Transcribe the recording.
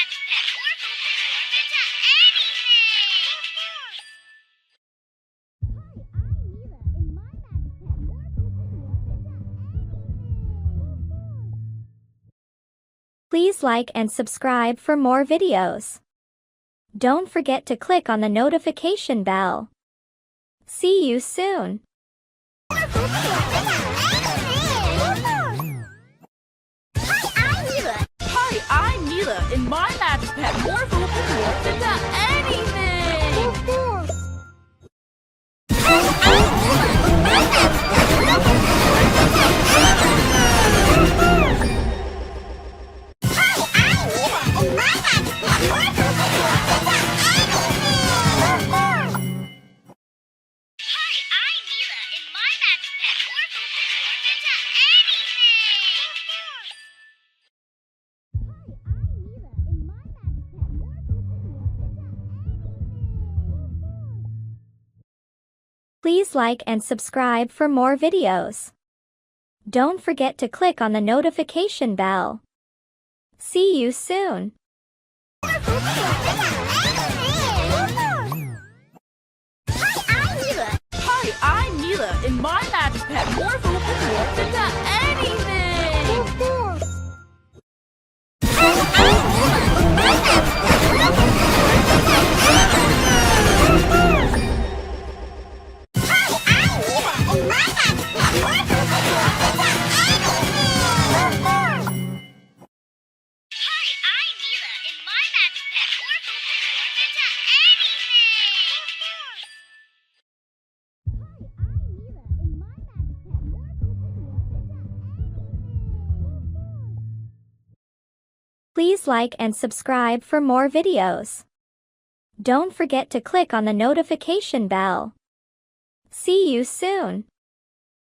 magic pet Morphle can morph into anything! Please like and subscribe for more videos. Don't forget to click on the notification bell. See you soon. Hi, I'm Mila. In my magic pet, Morphle can morph into anything! Please like and subscribe for more videos. Don't forget to click on the notification bell. See you soon. Hi, I'm Mila. In my magic pet, Morphle can morph into anything! Please like and subscribe for more videos. Don't forget to click on the notification bell. See you soon.